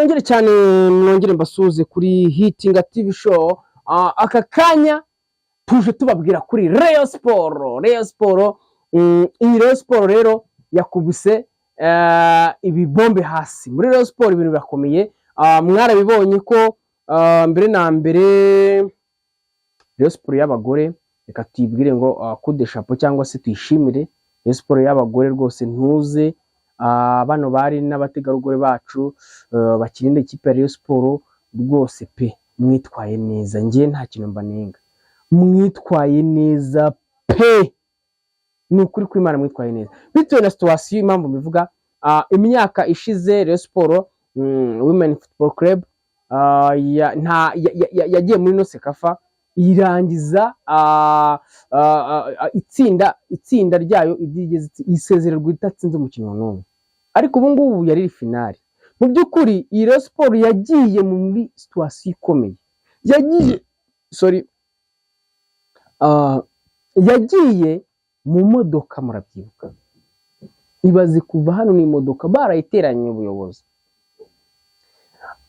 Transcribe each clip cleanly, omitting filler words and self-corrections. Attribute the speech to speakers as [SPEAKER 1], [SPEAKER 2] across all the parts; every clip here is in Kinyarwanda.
[SPEAKER 1] nongere cyane mwongere mbasuze kuri Hitinga TV show. Aka kanya tuje tubabwira kuri Rayon Sport. Iyi Rayon Sport rero yakubise ibibombe hasi. Muri Rayon Sport ibintu birakomeye. Mwarabibonye ko mbere na mbere Rayon Sport y'abagore, reka tuyibwire ngo kude chapeau cyangwa se tuyishimire. Rayon Sport y'abagore rwose ntuze bano bari n'abategarugori bacu bakirinda ikipe ya Rayon Sport rwose pe mwitwaye neza, ngiye nta kintu mbanenga, mwitwaye neza pe, ni ukuri kw'Imana mwitwaye neza bitewe na situation. Impamvu bivuga imyaka ishize Rayon Sport Women Football Club yagiye muri Nosekafa irangiza itsinda ryayo isezererwa itatsinze umukino n'umwe, ariko ubu ngubu yari finale. Mu by'ukuri iyi Rayon Sport yagiye muri situation ikomeye, yagiye mu modoka, murabyibuka, ibaze kuva hano n'imodoka barayiteranye ubuyobozi,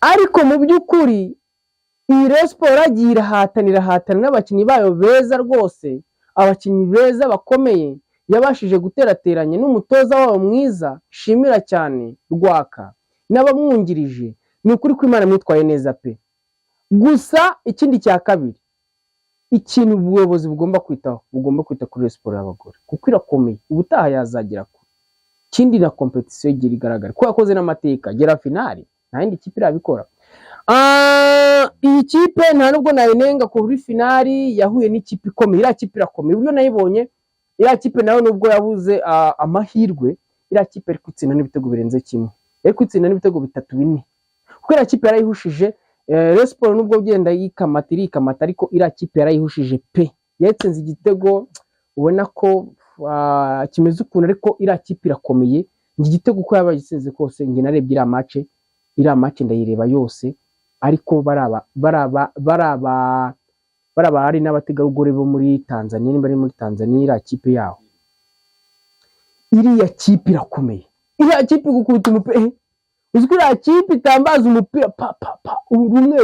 [SPEAKER 1] ariko mu by'ukuri iyi Rayon Sport yagiye irahatana n'abakinnyi bayo beza rwose, abakinnyi beza bakomeye, yabashije guterateranya n'umutoza wabo mwiza, shimira cyane Rwaka n'abamwungirije. Ni ukuri kw'Imana mwitwaye neza pe. Gusa ikindi cya kabiri, ikintu ubuyobozi bugomba kwita kuri Rayon Sport y'abagore, kuko irakomeye, ubutaha yazagera kure. Ikindi na competition igira igaragara ko yakoze n'amateka, gera finale nta yindi kipe irabikora. Iyi kipe nta nubwo nayinenga kuri finali, yahuye n'ikipe ikomeye. Iriya kipe irakomeye, uburyo nayibonye iriya kipe nayo nubwo yabuze amahirwe, iriya kipe ari kwitsinda n'ibitego birenze kimwe, ari kwitsinda n'ibitego 3-4, kuko iriya kipe yarayihushije. Rayon Sport nubwo ugenda yikamata ariko iriya kipe yarayihushije pe, yatsinze igitego ubona ko kimeze ukuntu, ariko iriya kipe irakomeye. Igitego uko yabayitsinze kose, nge narebye iriya match ndayireba yose, ariko baraba hari n'abategarugori bo muri Tanzania, nimba ari muri Tanzania, iriya kipe yaho, iriya kipe irakomeye. Iriya kipe gukubita umupira, uzwi iriya kipe itambaza umupira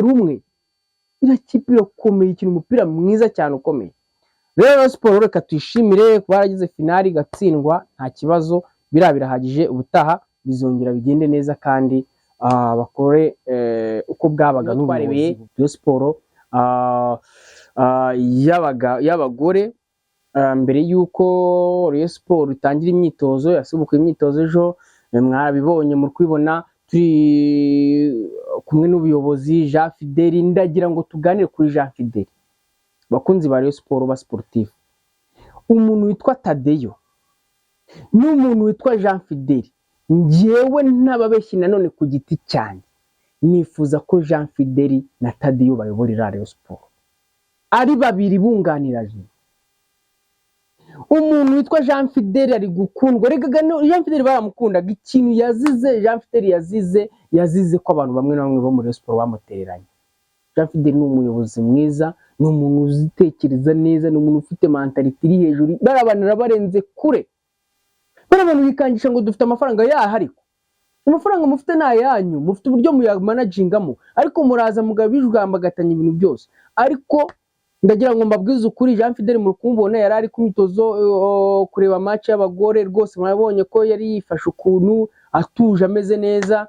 [SPEAKER 1] rumwe, iriya kipe irakomeye, ikina umupira mwiza cyane ukomeye. Rayon Sport reka tuyishimire kuba yaragize finali igatsindwa, nta kibazo, birahagije. Ubutaha bizongera bigende neza kandi bakore uko bwabaga n'ubuyobozi. Rayon Sport y'abagore, mbere y'uko Rayon Sport itangira imyitozo, yasubukuye imyitozo ejo, mwabibonye muri kwibona, turi kumwe n'ubuyobozi Jean Fidel. Ndagira ngo tuganire kuri Jean Fidel, bakunzi ba Rayon Sport ba sportif. Umuntu witwa Tadeyo n'umuntu witwa Jean Fidel, njyewe ntababeshyi nanone ku giti cyanjye, nifuza ko Jean Fidel na Tadeyo bayoborera Rayon Sport ari babiri bunganiraje. Umuntu witwa Jean Fidel ari gukundwa, rega Jean Fidel baramukundaga, ikintu yazize Jean Fidel yazize ko abantu bamwe na bamwe bo muri Rayon Sport bamutereranye. Jean Fidel ni umuyobozi mwiza, ni umuntu uzitekereza neza, ni umuntu ufite mentality iri hejuru, barabanira barenze kure. Barabantu bikangisha ngo dufite amafaranga yaha, ariko amafaranga mufite na yanyu, mufite uburyo muyamanagingamo, ariko muraza mugabijwambagatanya ibintu byose. Ariko ndagira ngo mbabwize ukuri, Jean Fidel muri kumbona yari ari ku myitozo kureba match y'abagore, rwose mwabonye ko yari yifashe ukuntu atuje ameze neza,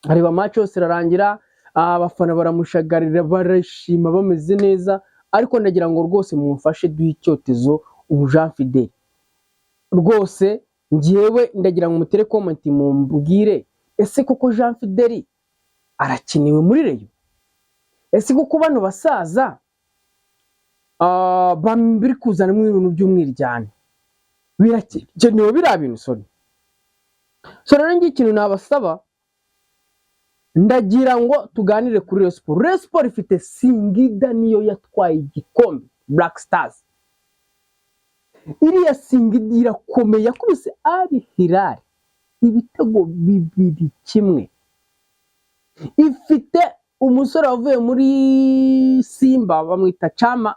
[SPEAKER 1] areba match yose irarangira, abafana baramushagarira, barashima, bameze neza. Ariko ndagira ngo rwose mumufashe duhe icyotezo ubu Jean Fidel rwose. Njyewe ndagira ngo mutere comment mumbwire, ese koko Jean Fidel arakiniwe muri Rayon? Ese koko bano basaza biri kuzana mu bintu by'umwiryane birakenewe biriya bintu? So rero ngiye ikintu nabasaba, ndagira ngo tuganire kuri Rayon Sport. Rayon Sport ifite Singida, niyo yatwaye igikombe Black Stars. Iriya Singida irakomeye, yakubise Al Hilal ibitego 2-1. Ifite umusore wavuye muri Simba bamwita Chama,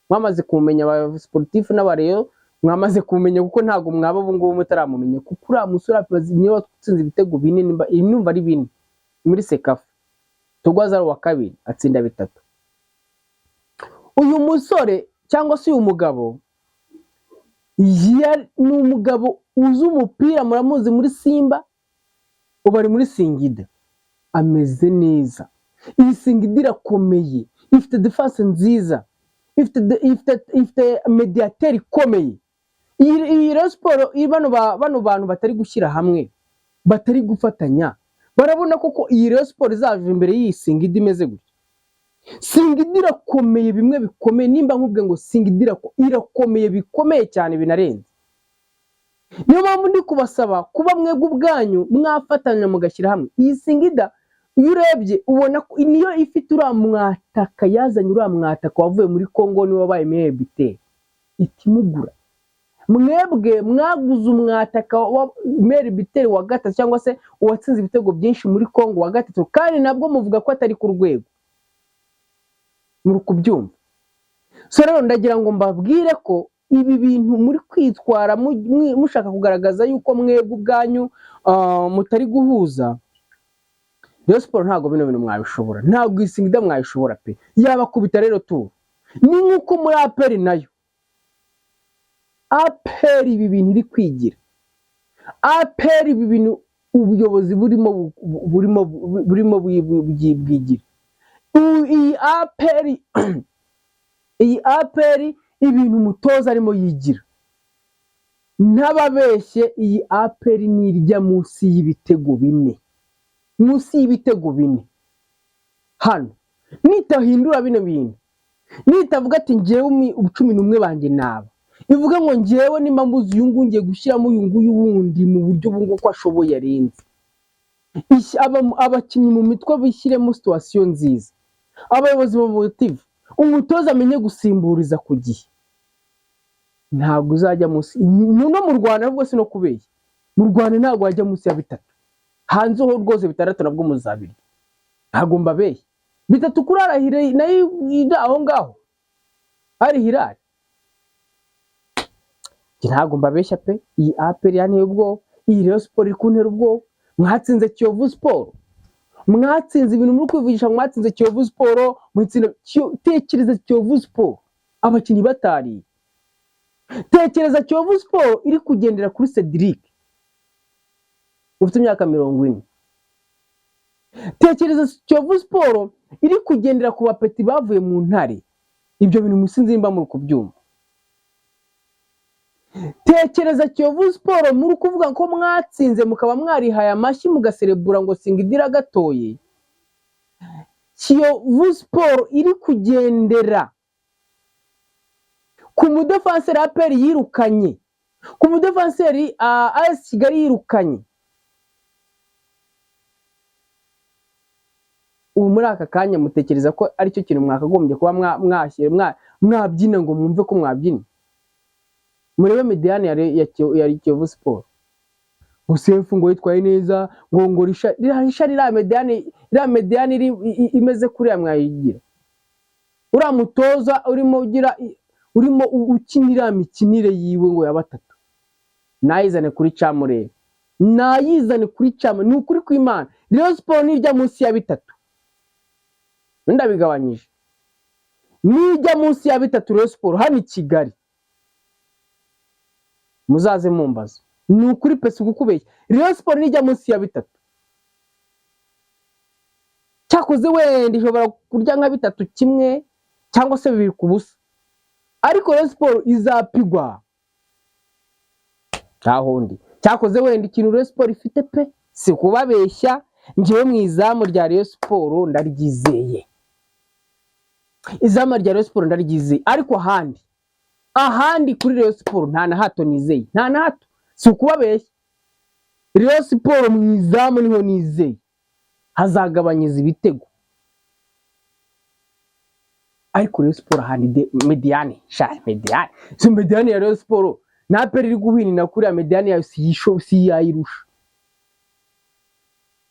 [SPEAKER 1] mwamaze kumenya aba sportif n'abareyo, mwamaze kumenya kuko ntago mwaba ubu ngubu mutaramumenya, kuko uriya musore apazi niyo watsinze ibitego 4, numva ari 4. muri Sekafa, Tugwaza ari uwa kabiri atsinda 3. Uyu musore cyangwa se uyu mugabo ni umugabo uzi umupira, muramuzi muri Simba, ubu ari muri Singida, ameze neza. Iyi Singida irakomeye, ifite defense nziza, ifite mediateur ikomeye. Iyi Rayon Sport, bano bantu batari gushyira hamwe, batari gufatanya, barabona koko iyi Rayon Sport izaje imbere y'iyi Singida imeze gutya. Singida irakomeye bimwe bikomeye, nimba nkubwe ngo Singida irakomeye bikomeye cyane binarenze. Niyo mpamvu ndi kubasaba kuba mwebwe ubwanyu mwafatanya mugashyira hamwe. Iyi Singida iyo urebye ubona ko niyo ifite uriya mwataka, yazanye uriya mwataka wavuye muri Congo, niwe wabaye meilleur buteur itimugura. Mwebwe mwaguze umwataka wa meilleur buteur wa gatatu cyangwa se uwatsinze ibitego byinshi muri Congo wa gatatu, kandi nabwo muvuga ko atari ku rwego. Muri kubyumva. So rero ndagira ngo mbabwire ko ibi bintu muri kwitwara mushaka kugaragaza yuko mwebwe ubwanyu mutari guhuza, Rayon Sport ntago bino bintu mwabishobora, ntago Singida mwabishobora pe. Yaba kubita rero tu ni nkuko muri APR nayo, APR ibi bintu iri kwigira, APR ibi bintu ubuyobozi burimo bwigira. Iyi APR ibintu umutoza arimo yigira, ntababeshye. Iyi APR nirya munsi y'ibitego 4, munsi y'ibitego 4 hano. Nitahindura bino bintu, nitavuga ati ngewe 11 banjye naba, ivuga ngo ngewe nimba mbuzi uyu nguyu ngiye gushyiramo uyu nguyu wundi mu buryo bungo ko ashoboye arenze. Abakinnyi mu mitwe bishyiremo situation nziza, abayobozi motive, umutoza amenye gusimburiza ku gihe. Ntabwo uzajya munsi no mu Rwanda, rwose si no kubeshya, mu Rwanda ntabwo wajya munsi ya 3, hanze ho rwose 6 nabwo muzabiri. Ntabwo mbabeshya 3 kurarahire nayo aho ngaho ari Hilal. Ntabwo mbabeshya pe. Iyi APR yanteye ubwo, iyi Rayon Sport iri kuntera ubwo. Mwatsinze Kiyovu Sport, mwatsinze ibintu muri kwivugisha, mwatsinze Kiyovu Sport, mwitsinda. Tekereza Kiyovu Sport abakinnyi batari, tekereza Kiyovu Sport iri kugendera kuri Cedric ufite imyaka 40, tekereza Kiyovu Sport iri kugendera ku bapeti bavuye mu Ntare. Ibyo bintu musinzi mba muri kubyumva. Tekereza Kiyovu Sport muri kuvuga ko mwatsinze mukaba mwarihaye amashyi mugaserebura ngo Singida gatoye. Kiyovu Sport iri kugendera ku mudefenseur APR yirukanye, ku mudefenseur AS Kigali yirukanye. Ubu muri aka kanya mutekereza ko ari cyo kintu mwakagombye kuba mwabyina ngo mwumve ko mwabyina. Murebe Mediane ya Kiyovu Sport, Usefu ngo yitwaye neza, ngo risha rira Mediane imeze kuri ya mwayigira. Ura mutoza urimo ukinira mikinire yiwe ngo ya 3, nayizane kuri Camure, nayizane kuri Camure. Ni ukuri kw'Imana Rayon Sport nijya munsi ya 3, ndabigabanyije, nijya munsi ya 3 Rayon Sport hano i Kigali, muzaze mumbaza. Ni ukuri pese gukubeshya. Rayon Sport nijya munsi ya 3, cyakoze wenda ishobora kurya nka 3 kimwe cyangwa se 2 ku busa, ariko Rayon Sport izapigwa cyahondi. Cyakoze wenda ikintu Rayon Sport ifite pe, si kubabeshya, ngewe mu izamu rya Rayon Sport ndaryizeye, izamu rya Rayon Sport ndaryizeye, ariko ahandi kuri Rayon Sport nta na hato nizeye, nta na hato, si ukubabeshya. Rayon Sport mu izamu niho nizeye hazagabanyiza ibitego, ariko Rayon Sport ahandi Mediane si Mediane ya Rayon Sport na APR iri guhwinina kuri ya Mediane yayo, si yayirusha.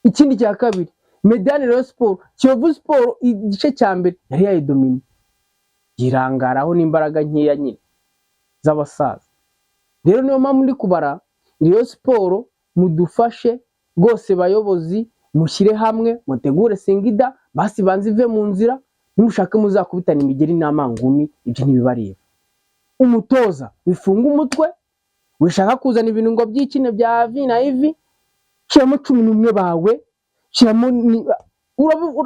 [SPEAKER 1] Ikindi cya kabiri, Mediane Rayon Sport, Kiyovu Sport igice cya mbere yari yayidomine, irangaraho n'imbaraga nkeya nyine z'abasaza. Rero niyo mpamvu ndi kubara Rayon Sport, mudufashe rwose bayobozi, mushyire hamwe mutegure Singida basi banze ive mu nzira, nimushaka muzakubitana imigeri n'amangumi, ibyo ntibibareba. Umutoza wifunga umutwe, wishaka kuzana ibintu ngo by'ikine bya vi na ivi, shyiramo 11 bawe, shyiramo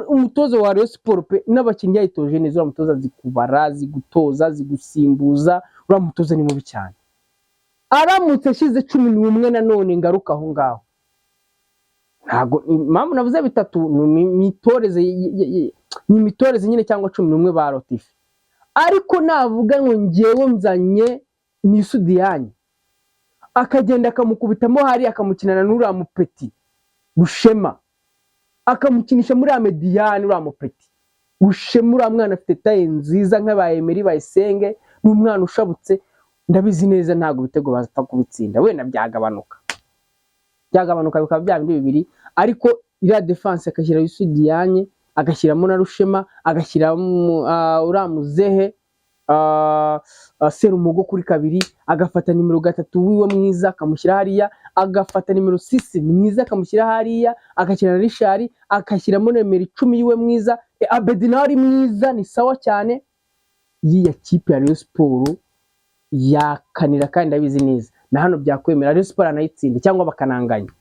[SPEAKER 1] umutoza wa Rayon Sports pe n'abakinnyi yayitoje neza, umutoza zikubara, zigutoza, zigusimbuza, uramutoza ni mubi cyane. Aramutse ashize 11 nanone ngaruka aho ngaho. Ntago impamvu navuze bitatu ni mitoreze nyine cyangwa 11 ba Rotifi. Ariko navuga ngo ngewe mzanye ni Sudiyanye, akagenda akamukubitamo hari akamukinana n'ura mupeti Bushema, akamukinisha muri Amediane ura mupeti Bushema, ura mwana afite taye nziza nk'abayemeri bayisenge, n'umwana ushabutse, ndabizi neza ntago bitego bazapfa kubitsinda, wenda byagabanuka bikaba bya bindi bibiri. Ariko ira defense akashyira Yusudiyanye, agashyiramo na Rushema, agashyiramo uramuzehe Serumugo kuri kabiri, agafata nimero 3 wiwe mwiza akamushyira hariya, agafata nimero 6 mwiza akamushyira hariya, agakina na Richard akashyiramo nimero 10 yiwe mwiza, Abedinari mwiza, ni sawa cyane. Yiya kipe ya Rayon Sports yakanira kandi abizi neza na hano byakwemera Rayon Sports anayitsinde cyangwa bakananganya,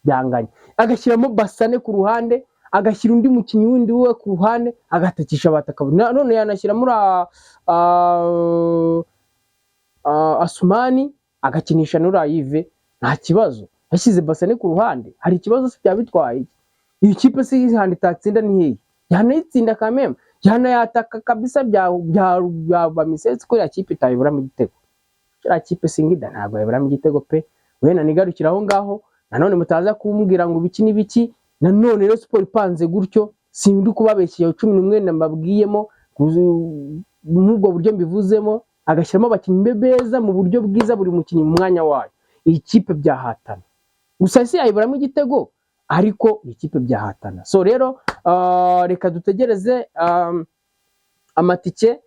[SPEAKER 1] byanganya. Agashyiramo Basane ku ruhande, agashyira undi mukinyi wundi we ku ruhande, agatakisha abataka. None yanashyira muri Asumani, agakinisha n'ura Yive, nta kibazo. Yashyize Basane ku ruhande, hari ikibazo se byabitwaye. Iyi kipe se ihandi tatsinda ni hehe? Yanayitsinda kameme, yanayataka kabisa bya bamisetse ko ya kipe itayibura mu gitego. Kira kipe Singida ntabwo yabura mu gitego pe. Wena nigarukira aho ngaho, nanone mutaza kumbwira ngo biki nibiki. Nanone Rayon Sports ipanze gutyo, sindi kubabeshya 11 nambabwiyemo n'ubwo buryo mbivuzemo, agashyiramo abakinnyi beza mu buryo bwiza, buri mukinnyi mu mwanya wayo. Iyi kipe byahatana, gusa si yayiburamo igitego, ariko iyi kipe byahatana. So rero reka dutegereze amatike